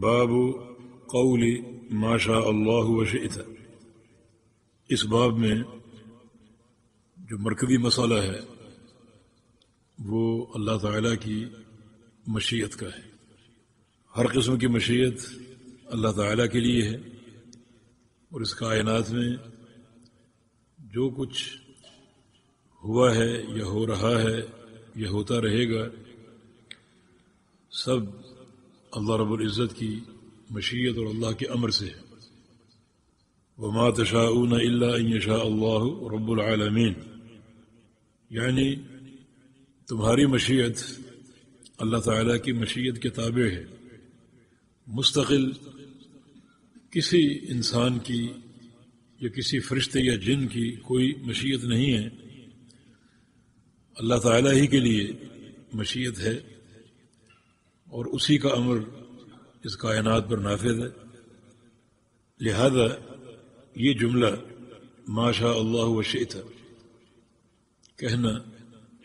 باب قول ما شاء اللہ وشئت۔ اس باب میں جو مرکزی مسئلہ ہے وہ اللہ تعالیٰ کی مشیت کا ہے۔ ہر قسم کی مشیت اللہ تعالیٰ کے لیے ہے، اور اس کائنات میں جو کچھ ہوا ہے یا ہو رہا ہے یا ہوتا رہے گا، سب اللہ رب العزت کی مشیت اور اللہ کے امر سے ہے۔ وما تشاءون الا ان یشاء اللہ رب العالمین، یعنی تمہاری مشیت اللہ تعالیٰ کی مشیت کے تابع ہے، مستقل کسی انسان کی یا کسی فرشتے یا جن کی کوئی مشیت نہیں ہے، اللہ تعالیٰ ہی کے لیے مشیت ہے، اور اسی کا امر اس کائنات پر نافذ ہے۔ لہذا یہ جملہ ما شاء اللہ وشئت کہنا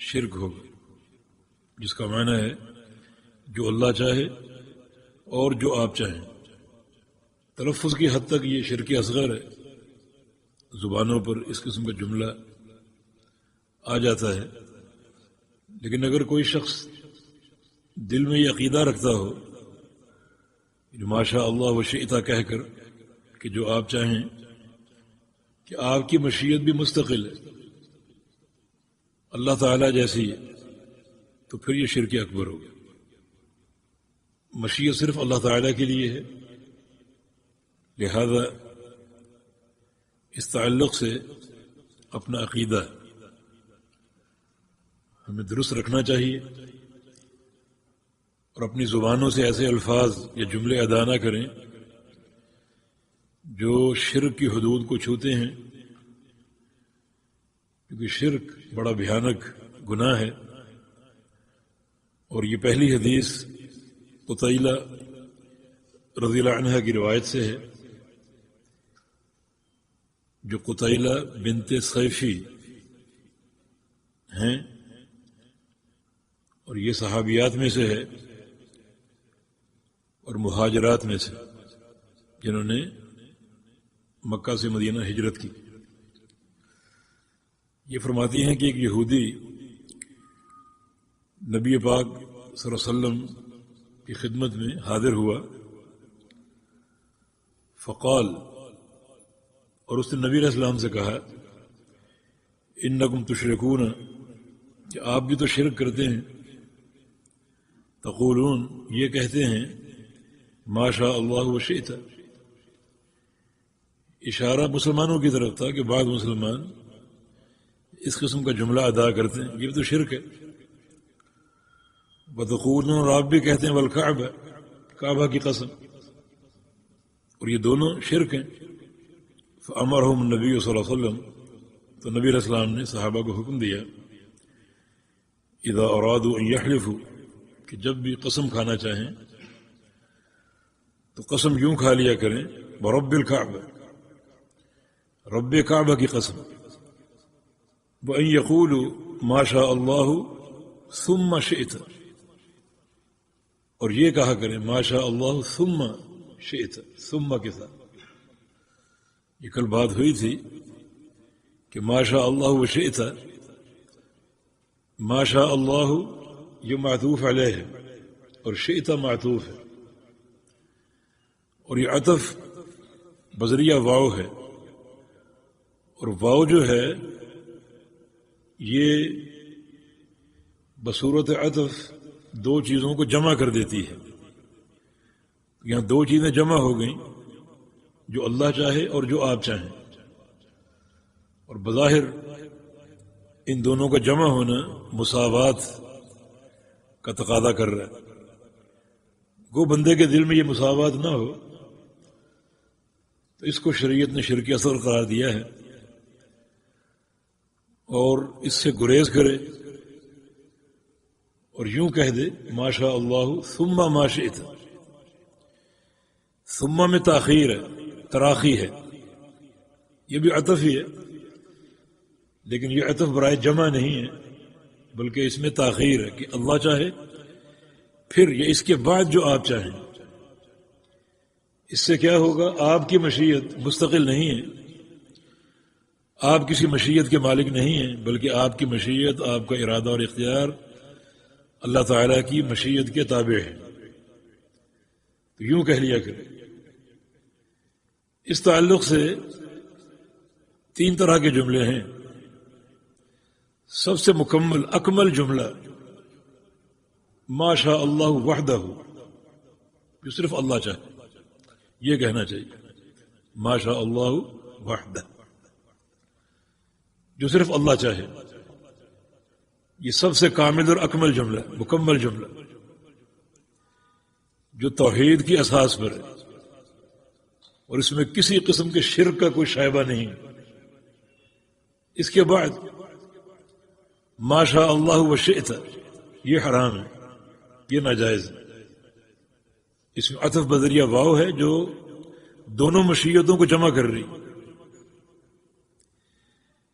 شرک ہوگا، جس کا معنی ہے جو اللہ چاہے اور جو آپ چاہیں۔ تلفظ کی حد تک یہ شرک اصغر ہے، زبانوں پر اس قسم کا جملہ آ جاتا ہے، لیکن اگر کوئی شخص دل میں یہ عقیدہ رکھتا ہو ما شاء اللہ وشئت کہہ کر کہ جو آپ چاہیں، کہ آپ کی مشیت بھی مستقل ہے، اللہ تعالیٰ جیسی ہے، تو پھر یہ شرک اکبر ہوگا۔ مشیت صرف اللہ تعالیٰ کے لیے ہے، لہذا اس تعلق سے اپنا عقیدہ ہمیں درست رکھنا چاہیے، اور اپنی زبانوں سے ایسے الفاظ یا جملے ادا نہ کریں جو شرک کی حدود کو چھوتے ہیں، کیونکہ شرک بڑا بھیانک گناہ ہے۔ اور یہ پہلی حدیث قطیلہ رضی اللہ عنہ کی روایت سے ہے، جو قطیلہ بنت صیفی ہیں، اور یہ صحابیات میں سے ہے اور مہاجرات میں سے، جنہوں نے مکہ سے مدینہ ہجرت کی۔ یہ فرماتی ہیں کہ ایک یہودی نبی پاک صلی اللہ علیہ وسلم کی خدمت میں حاضر ہوا، فقال، اور اس نے نبی علیہ السلام سے کہا، انکم تشرکون، کہ آپ بھی تو شرک کرتے ہیں، تقولون، یہ کہتے ہیں، ما شاء اللہ وشئت، اشارہ مسلمانوں کی طرف تھا کہ بعض مسلمان اس قسم کا جملہ ادا کرتے ہیں، یہ بھی تو شرک ہے۔ وتقولون، اور آپ بھی کہتے ہیں، والکعبہ، کعبہ کی قسم، اور یہ دونوں شرک ہیں۔ فامرہم النبی صلی اللہ علیہ وسلم، تو نبی علیہ السلام نے صحابہ کو حکم دیا، اذا ارادوا ان یحلفوا، کہ جب بھی قسم کھانا چاہیں تو قسم یوں کھا لیا کریں، برب الکعبہ، رب کعبہ کی قسم، وَأَن يَقُولُوا مَا شَاءَ اللَّهُ ثُمَّ شِئْتَ، اور یہ کہا کریں ما شاء اللہ ثم شئت، ثم کے ساتھ۔ یہ کل بات ہوئی تھی کہ ما شاء اللہ وشئت، ما شاء اللہ یہ معطوف علیہ ہے اور شئت معطوف ہے، اور یہ عطف بذریعہ واو ہے، اور واو جو ہے یہ بصورت عطف دو چیزوں کو جمع کر دیتی ہے۔ یہاں دو چیزیں جمع ہو گئیں، جو اللہ چاہے اور جو آپ چاہیں، اور بظاہر ان دونوں کا جمع ہونا مساوات کا تقاضا کر رہا ہے۔ گو بندے کے دل میں یہ مساوات نہ ہو تو اس کو شریعت نے شرک اصغر قرار دیا ہے، اور اس سے گریز کرے اور یوں کہہ دے ما شاء اللہ ثم ما شئت۔ ثم میں تاخیر ہے، تراخی ہے، یہ بھی عطف ہی ہے، لیکن یہ عطف برائے جمع نہیں ہے، بلکہ اس میں تاخیر ہے کہ اللہ چاہے پھر یا اس کے بعد جو آپ چاہیں۔ اس سے کیا ہوگا؟ آپ کی مشیت مستقل نہیں ہے، آپ کسی مشیت کے مالک نہیں ہیں، بلکہ آپ کی مشیت، آپ کا ارادہ اور اختیار اللہ تعالیٰ کی مشیت کے تابع ہے۔ تو یوں کہہ لیا کرے۔ اس تعلق سے 3 طرح کے جملے ہیں۔ سب سے مکمل اکمل جملہ ما شاء اللہ وحدہ، جو صرف اللہ چاہے، یہ کہنا چاہیے، ما شاء اللہ وحدہ، جو صرف اللہ چاہے۔ یہ سب سے کامل اور اکمل جملہ، مکمل جملہ، جو توحید کی اساس پر ہے، اور اس میں کسی قسم کے شرک کا کوئی شائبہ نہیں۔ اس کے بعد ما شاء اللہ وشئت، یہ حرام ہے، یہ ناجائز ہے۔ اس میں عطف بذریعہ واو ہے جو دونوں مشیتوں کو جمع کر رہی،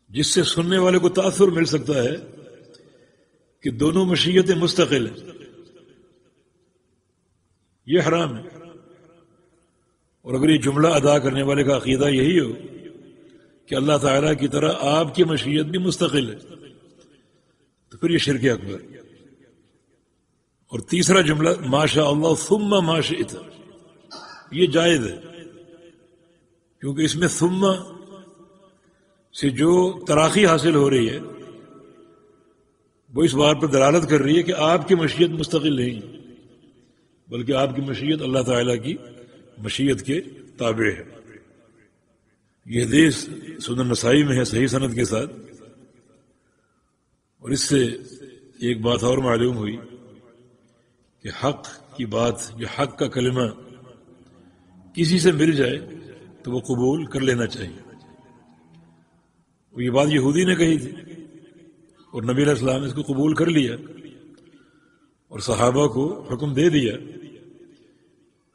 جس سے سننے والے کو تاثر مل سکتا ہے کہ دونوں مشیتیں مستقل ہیں۔ یہ حرام ہے۔ اور اگر یہ جملہ ادا کرنے والے کا عقیدہ یہی ہو کہ اللہ تعالیٰ کی طرح آپ کی مشیت بھی مستقل ہے، تو پھر یہ شرک اکبر۔ اور تیسرا جملہ ما شاء اللہ ثم ما شئت، یہ جائز ہے، کیونکہ اس میں ثم سے جو تراخی حاصل ہو رہی ہے وہ اس بات پر دلالت کر رہی ہے کہ آپ کی مشیت مستقل نہیں، بلکہ آپ کی مشیت اللہ تعالیٰ کی مشیت کے تابع ہے۔ یہ حدیث سنن نسائی میں ہے صحیح سند کے ساتھ۔ اور اس سے ایک بات اور معلوم ہوئی کہ حق کی بات یا حق کا کلمہ کسی سے مل جائے تو وہ قبول کر لینا چاہیے۔ یہ بات یہودی نے کہی تھی اور نبی علیہ السلام نے اس کو قبول کر لیا اور صحابہ کو حکم دے دیا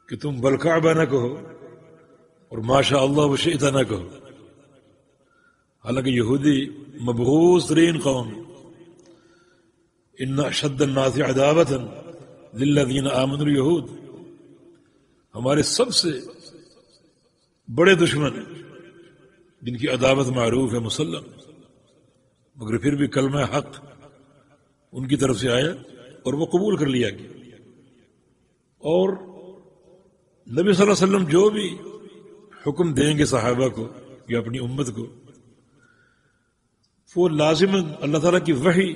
کہ تم بالکعبہ نہ کہو اور ما شاء اللہ وشئت نہ کہو۔ حالانکہ یہودی مبغوض ترین قوم، ان اشد الناس عداوۃ للذین آمنوا الیہود، ہمارے سب سے بڑے دشمن ہیں جن کی عداوت معروف ہے، مسلم، مگر پھر بھی کلمہ حق ان کی طرف سے آیا اور وہ قبول کر لیا گیا۔ اور نبی صلی اللہ علیہ وسلم جو بھی حکم دیں گے صحابہ کو یا اپنی امت کو، وہ لازماً اللہ تعالیٰ کی وحی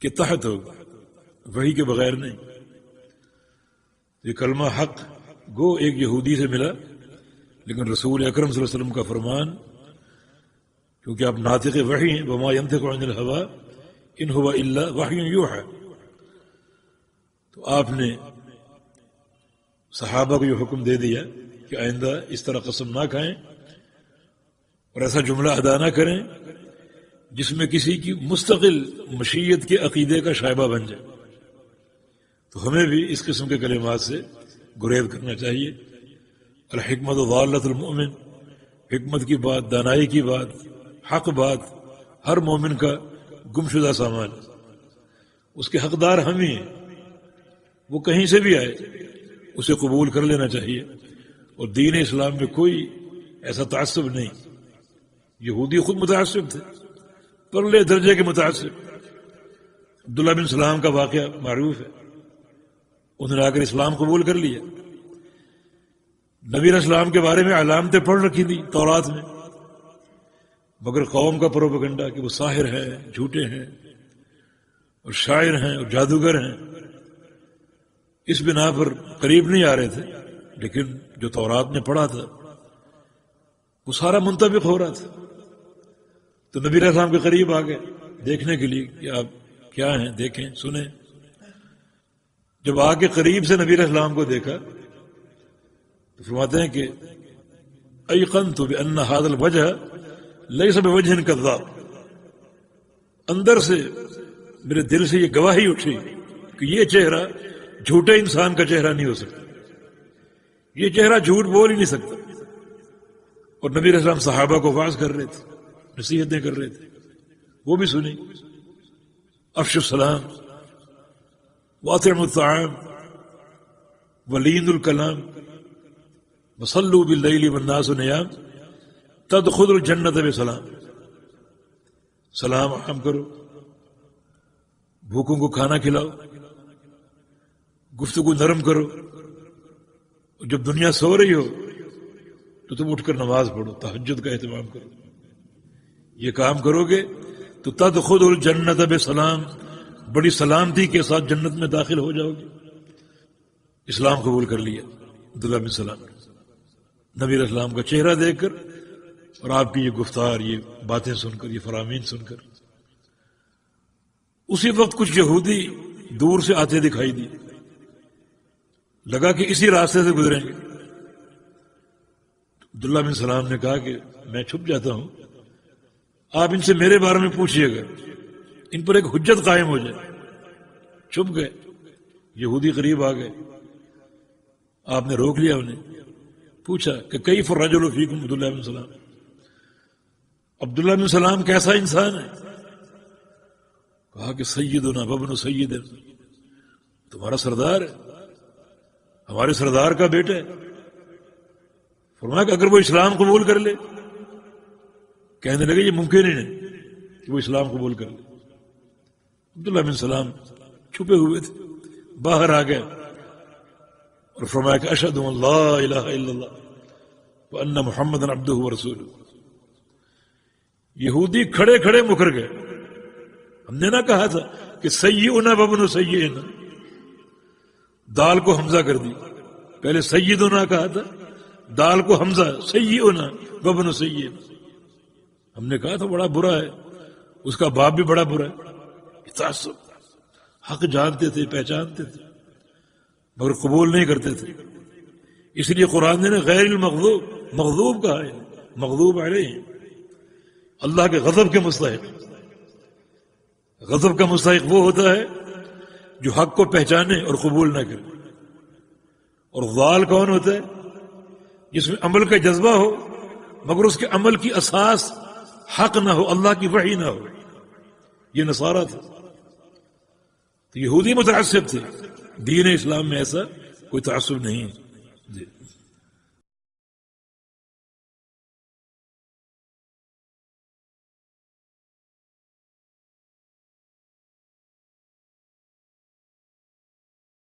کے تحت ہوگا، وحی کے بغیر نہیں۔ یہ کلمہ حق گو ایک یہودی سے ملا، لیکن رسول اکرم صلی اللہ علیہ وسلم کا فرمان، کیونکہ آپ ناطق وحی ہیں، وما ينطق عن الهوى ان هو الا وحی یوحى، تو آپ نے صحابہ کو یہ حکم دے دیا کہ آئندہ اس طرح قسم نہ کھائیں اور ایسا جملہ ادا نہ کریں جس میں کسی کی مستقل مشیت کے عقیدے کا شائبہ بن جائے۔ تو ہمیں بھی اس قسم کے کلمات سے گریز کرنا چاہیے۔ الحکمت ضالۃ المؤمن، حکمت کی بات، دانائی کی بات، حق بات ہر مومن کا گمشدہ سامان، اس کے حقدار ہم ہی ہیں، وہ کہیں سے بھی آئے اسے قبول کر لینا چاہیے۔ اور دین اسلام میں کوئی ایسا تعصب نہیں۔ یہودی خود متعصب تھے، پرلے درجے کے متعصب۔ عبداللہ بن سلام کا واقعہ معروف ہے، انہوں نے آ کر اسلام قبول کر لیا۔ نبی علیہ السلام کے بارے میں علامتیں پڑھ رکھی تھی تورات میں، مگر قوم کا پروپیگنڈا کہ وہ ساحر ہیں، جھوٹے ہیں اور شاعر ہیں اور جادوگر ہیں، اس بنا پر قریب نہیں آ رہے تھے۔ لیکن جو تورات نے پڑھا تھا وہ سارا منطبق ہو رہا تھا، تو نبی علیہ السلام کے قریب آ گئے دیکھنے کے لیے کہ آپ کیا ہیں، دیکھیں سنیں۔ جب آ کے قریب سے نبی علیہ السلام کو دیکھا تو فرماتے ہیں کہ ایقنت بان ھذا الوجہ لیس بوجہ کذاب، اندر سے میرے دل سے یہ گواہی اٹھی کہ یہ چہرہ جھوٹے انسان کا چہرہ نہیں ہو سکتا، یہ چہرہ جھوٹ بول ہی نہیں سکتا۔ اور نبی علیہ السلام صحابہ کو واعظ کر رہے تھے، نصیحتیں کر رہے تھے، وہ بھی سنی۔ افشوا السلام واطعموا الطعام ولین الکلام، وصلوا باللیل والناس نیام تدخلوا الجنت بسلام، سلام عام کرو، بھوکوں کو کھانا کھلاؤ، گفتگو نرم کرو، جب دنیا سو رہی ہو تو تم اٹھ کر نماز پڑھو، تہجد کا اہتمام کرو. یہ کام کرو گے تو تدخلوا الجنت بسلام، بڑی سلامتی کے ساتھ جنت میں داخل ہو جاؤ گے. اسلام قبول کر لیا عبداللہ بن سلام نے، نبی علیہ السلام کا چہرہ دیکھ کر اور آپ کی یہ گفتار، یہ باتیں سن کر، یہ فرامین سن کر. اسی وقت کچھ یہودی دور سے آتے دکھائی دی، لگا کہ اسی راستے سے گزریں گے. عبداللہ بن سلام نے کہا کہ میں چھپ جاتا ہوں، آپ ان سے میرے بارے میں پوچھئے گا، ان پر ایک حجت قائم ہو جائے. چھپ گئے، یہودی قریب آ گئے، آپ نے روک لیا انہیں، پوچھا کہ کیف الرجل فیکم عبداللہ بن سلام، عبداللہ بن سلام کیسا انسان ہے؟ کہا کہ سیدنا وابن سیدنا، تمہارا سردار ہے، ہمارے سردار کا بیٹا ہے. فرمایا کہ اگر وہ اسلام قبول کر لے، کہنے لگے یہ ممکن ہی نہیں کہ وہ اسلام قبول کر لے. عبداللہ بن سلام چھپے ہوئے تھے، باہر آ گئے اور فرمایا کہ اشہد ان لا الہ الا اللہ وان محمد عبدہ ورسولہ. یہودی کھڑے کھڑے مکر گئے. ہم نے نہ کہا تھا کہ سیئنا وابن سیئنا، دال کو حمزہ کر دی، پہلے سیدنا کہا تھا، دال کو حمزہ، سیئنا وابن سیئنا. ہم نے کہا تھا بڑا برا ہے، اس کا باپ بھی بڑا برا ہے. تعصب، حق جانتے تھے، پہچانتے تھے، مگر قبول نہیں کرتے تھے. اس لیے قرآن نے غیر المغضوب، مغضوب کہا ہے، مغضوب علیہ، اللہ کے غضب کے مستحق. غضب کا مستحق وہ ہوتا ہے جو حق کو پہچانے اور قبول نہ کرے. اور ضال کون ہوتا ہے؟ جس میں عمل کا جذبہ ہو مگر اس کے عمل کی اساس حق نہ ہو، اللہ کی وحی نہ ہو. یہ نصارہ تھا. تو یہودی متعصب تھے، دین اسلام میں ایسا کوئی تعصب نہیں. جی